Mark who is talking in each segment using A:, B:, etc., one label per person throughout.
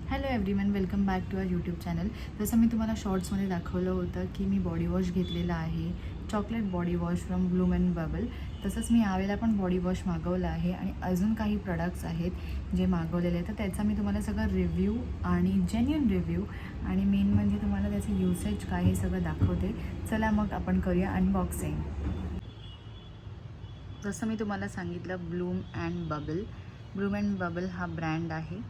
A: Hello everyone, welcome back to our YouTube channel. जसं मी तुम्हाला शॉर्ट्समध्ये दाखवलं होतं की मी बॉडी वॉश घेतलेला आहे, chocolate body wash from Bloom and bubble. तसंच मी यावेळेला पण बॉडी वॉश मागवलं आहे आणि अजून काही प्रोडक्ट्स आहेत जे मागवलेले आहेत. तर त्याचा मी तुम्हाला सगळं रिव्ह्यू आणि जेन्युइन रिव्ह्यू आणि मेन म्हणजे तुम्हाला त्याचं युसेज काय हे सगळं दाखवते. चला मग आपण करूया अनबॉक्सिंग. जसं मी तुम्हाला सांगितलं, ब्लूम अँड बबल हा ब्रँड आहे.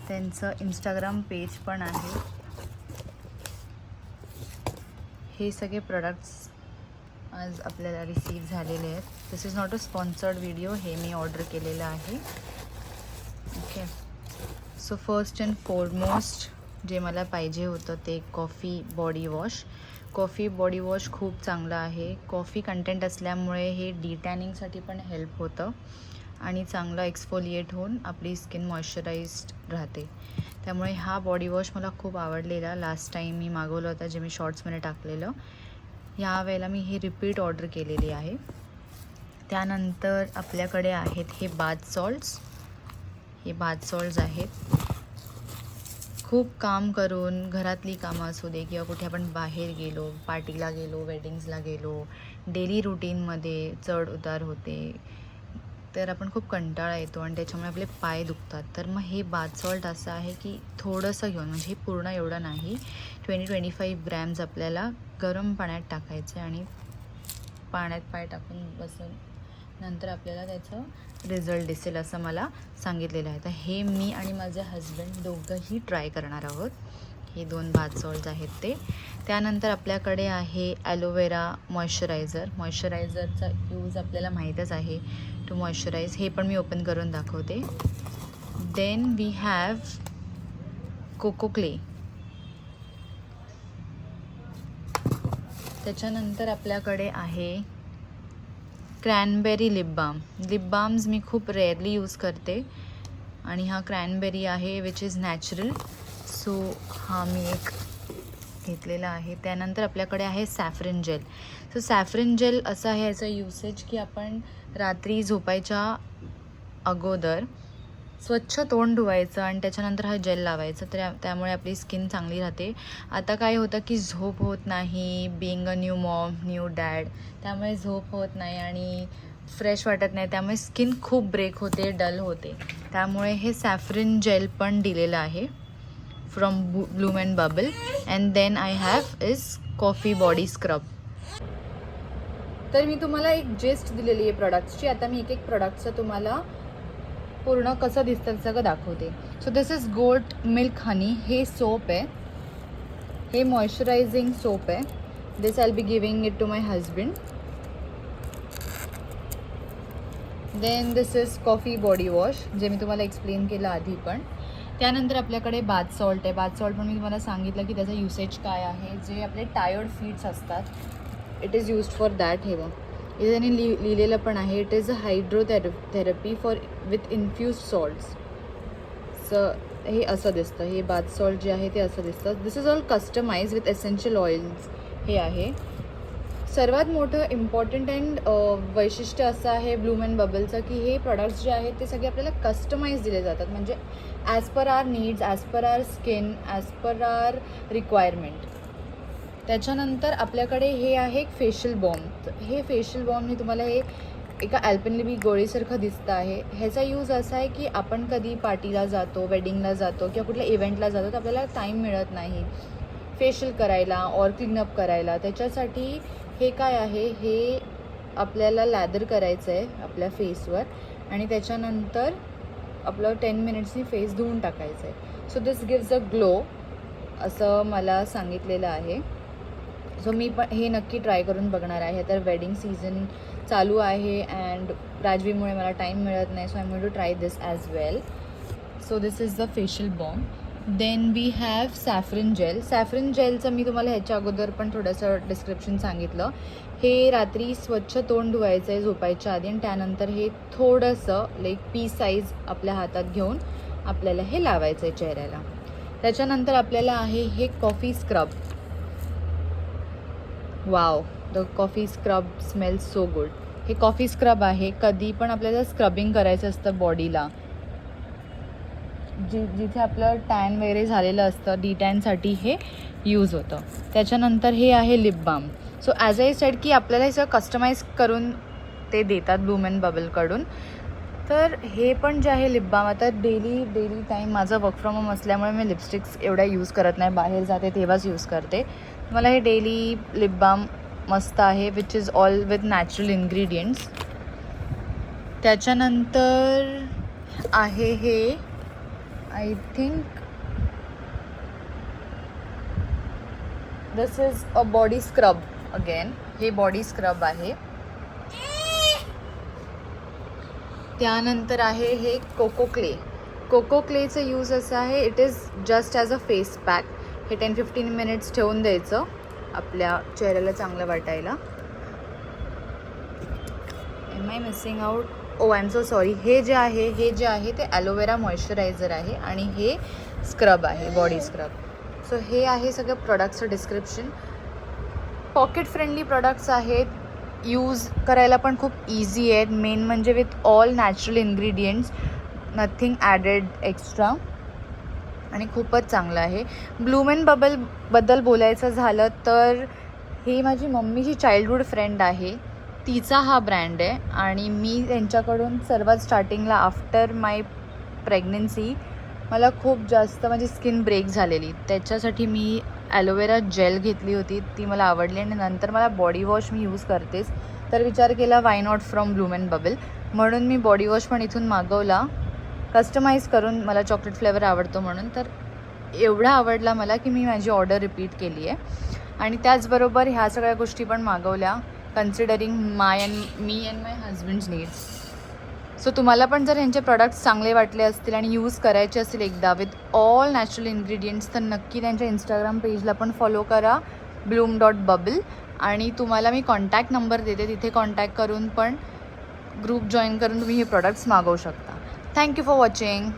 A: त्यांचं इंस्टाग्राम पेज पण आहे. हे सगळे प्रोडक्ट्स आज आपल्याला रिसीव झालेले आहेत. This is not a sponsored video, हे मी ऑर्डर केलेलं आहे. Okay, so first and foremost जे मला पाहिजे होतं ते कॉफी बॉडी वॉश खूप चांगलं आहे. कॉफी कंटेंट असल्यामुळे हे डिटॅनिंगसाठी पण हेल्प होतं आणि चांगलं एक्सफोलिएट होऊन आपली स्किन मॉइश्चराइज्ड राहते. त्यामुळे हा बॉडी वॉश मला खूप आवडलेला. लास्ट टाईम मी मागवलं होतं, जे मी शॉर्ट्समध्ये टाकलेलं. ह्या वेळेला मी ही रिपीट ऑर्डर केलेली आहे. त्यानंतर आपल्याकडे आहेत हे बाथ सॉल्ट्स आहेत. खूप काम करून घरातली कामं असू दे किंवा कुठे आपण बाहेर गेलो, पार्टीला गेलो, वेडिंग्सला गेलो, डेली रुटीनमध्ये चढ उतार होते, तर आपण खूप कंटाळा येतो आणि त्याच्यामुळे आपले पाय दुखतात. तर मग हे बाथ सॉल्ट असं आहे की थोडंसं घेऊन, म्हणजे हे पूर्ण एवढं नाही, 20-25 ग्रॅम्स आपल्याला गरम पाण्यात टाकायचं आणि पाण्यात पाय टाकून बसून नंतर आपल्याला त्याचं रिझल्ट दिसेल असं मला सांगितलेलं आहे. तर हे मी आणि माझे हजबंड दोघंही ट्राय करणार आहोत. हे 2 बाथ सॉल्ट्स आहेत ते. त्यानंतर आपल्याकडे आहे ॲलोवेरा मॉइश्चरायझरचा यूज आपल्याला माहीतच आहे, टू मॉइश्चराइज. हे पण मी ओपन करून दाखवते. Then we have cocoa clay. त्याच्यानंतर आपल्याकडे आहे क्रॅनबेरी लिप बाम्स मी खूप रेअरली यूज करते आणि हा क्रॅनबेरी आहे विच इज नॅचरल. सो हा मी एक घेतलेला आहे. त्यानंतर आपल्याकडे आहे saffron gel. So saffron gel असं आहे याचं युसेज की आपण रात्री झोपायच्या अगोदर स्वच्छ तोंड धुवायचं आणि त्याच्यानंतर हा जेल लावायचं, तर त्यामुळे आपली स्किन चांगली राहते. आता काय होतं की झोप होत नाही, being a new Maugham, new dad, त्यामुळे झोप होत नाही आणि फ्रेश वाटत नाही, त्यामुळे स्किन खूप ब्रेक होते, डल होते. त्यामुळे हे सॅफ्रन जेल पण दिलेलं आहे from Bloom and Bubble. And then I have is coffee body scrub. तर मी तुम्हाला एक जेस्ट दिलेली आहे प्रोडक्ट्सची. आता मी एक प्रोडक्टचं तुम्हाला पूर्ण कसं दिसतं सगळं दाखवते. So this is goat milk honey. हे सोप आहे, हे मॉइश्चरायझिंग सोप आहे. This I will be giving it to my husband. Then this is coffee body wash, जे मी तुम्हाला एक्सप्लेन केलं आधी पण. त्यानंतर आपल्याकडे बाथ सॉल्ट आहे. बाथ सॉल्ट पण मी तुम्हाला सांगितलं की त्याचा युसेज काय आहे. जे आपले टायर्ड फीट्स असतात, it is used for that. हे इथे त्यांनी लिहिलेलं पण आहे, it is a hydrotherapy for with इन्फ्युज्ड salts. हे असं दिसतं. हे बाथ सॉल्ट जे आहे ते असं दिसतं. This is all customise with essential oils. हे आहे सर्वात मोठं इम्पॉर्टंट अँड वैशिष्ट्य असं आहे ब्लूम अँड बबलचं की हे प्रोडक्ट्स जे आहेत ते सगळे आपल्याला कस्टमाइज दिले जातात, म्हणजे as per our needs, as per our skin, as per our requirement. त्याच्यानंतर आपल्याकडे हे आहे एक फेशियल बॉम्ब. हे फेशियल बॉम्ब मी तुम्हाला हे एका ॲल्पेनलिबी गोळीसारखं दिसतं आहे. ह्याचा यूज असा आहे की आपण कधी पार्टीला जातो, वेडिंगला जातो किंवा कुठल्या इव्हेंटला जातो, तर आपल्याला टाईम मिळत नाही फेशियल करायला और क्लीनअप करायला. त्याच्यासाठी हे काय आहे, हे आपल्याला लॅदर करायचं आहे आपल्या फेसवर आणि त्याच्यानंतर आपलं 10 मिनिट्सनी फेस धुवून टाकायचं आहे. So this gives a glow असं मला सांगितलेलं आहे. सो मी पण हे नक्की ट्राय करून बघणार आहे. तर वेडिंग सीझन चालू आहे अँड राजवीमुळे मला टाईम मिळत नाही, so I am going to try this as well. So this is the facial bomb. Then we have saffron जेलचं मी तुम्हाला ह्याच्या अगोदर पण थोडंसं डिस्क्रिप्शन सांगितलं. हे रात्री स्वच्छ तोंड धुवायचं आहे झोपायच्या आधी आणि त्यानंतर हे थोडंसं लाईक पी साईज आपल्या हातात घेऊन आपल्याला हे लावायचं आहे चेहऱ्याला. त्याच्यानंतर आपल्याला आहे हे coffee scrub. Wow, the coffee scrub smells so good. हे कॉफी स्क्रब आहे. कधी पण आपल्याला स्क्रबिंग करायचं असतं बॉडीला, जिथे आपलं टॅन वगैरे झालेलं असतं डी टॅनसाठी हे यूज होतं. त्याच्यानंतर हे आहे lip balm. So as I said की आपल्याला हे सगळं कस्टमाइज करून ते देतात ब्लूम अँड बबलकडून. तर हे पण जे आहे लिप बाम, आता डेली टाईम माझं वर्क फ्रॉम होम असल्यामुळे मी लिपस्टिक्स एवढ्या यूज करत नाही, बाहेर जाते तेव्हाच यूज करते. मला हे डेली लिप बाम मस्त आहे, which is all with natural ingredients. त्याच्यानंतर आहे हे I think this is a body scrub. Again हे बॉडी स्क्रब आहे. त्यानंतर आहे हे कोको क्ले. कोको क्लेचं यूज असं आहे, it is just as a face pack. हे 10-15 मिनिट्स ठेवून द्यायचं आपल्या चेहऱ्याला चांगलं वाटायला. Am I missing out? Oh I am so sorry. हे जे आहे ते ॲलोवेरा मॉइश्चरायझर आहे आणि हे स्क्रब आहे, बॉडी स्क्रब. सो हे आहे सगळं प्रोडक्ट्सचं डिस्क्रिप्शन. पॉकेट फ्रेंडली प्रोडक्ट्स आहेत, यूज करायला पण खूप इझी आहेत. मेन म्हणजे with all natural ingredients, nothing added extra, आणि खूपच चांगलं आहे. ब्लूम अँड बबलबद्दल बोलायचं झालं तर ही माझी मम्मीची चाइल्डहूड फ्रेंड आहे, तिचा हा ब्रँड आहे. आणि मी त्यांच्याकडून सर्वात स्टार्टिंगला आफ्टर माय प्रेग्नन्सी मला खूप जास्त माझी स्किन ब्रेक झालेली, त्याच्यासाठी मी ॲलोवेरा जेल घेतली होती, ती मला आवडली. आणि नंतर मला बॉडी वॉश मी यूज करतेच, तर विचार केला why not from Bloom and bubble, म्हणून मी बॉडी वॉश पण इथून मागवला कस्टमाइज करून. मला चॉकलेट फ्लेवर आवडतो म्हणून, तर एवढा आवडला मला की मी माझी ऑर्डर रिपीट केली आहे. आणि त्याचबरोबर ह्या सगळ्या गोष्टी पण मागवल्या considering me and my husband's needs. So तुम्हाला पण जर ह्यांचे प्रोडक्ट्स चांगले वाटले असतील आणि यूज करायचे असतील एकदा विथ ऑल नॅचरल इन्ग्रेडियंट्स, तर नक्की त्यांच्या इंस्टाग्राम पेजला पण फॉलो करा, bloom.bubble. आणि तुम्हाला मी कॉन्टॅक्ट नंबर देते, तिथे कॉन्टॅक्ट करून पण ग्रुप जॉईन करून तुम्ही हे प्रोडक्ट्स मागवू शकता. Thank you for watching.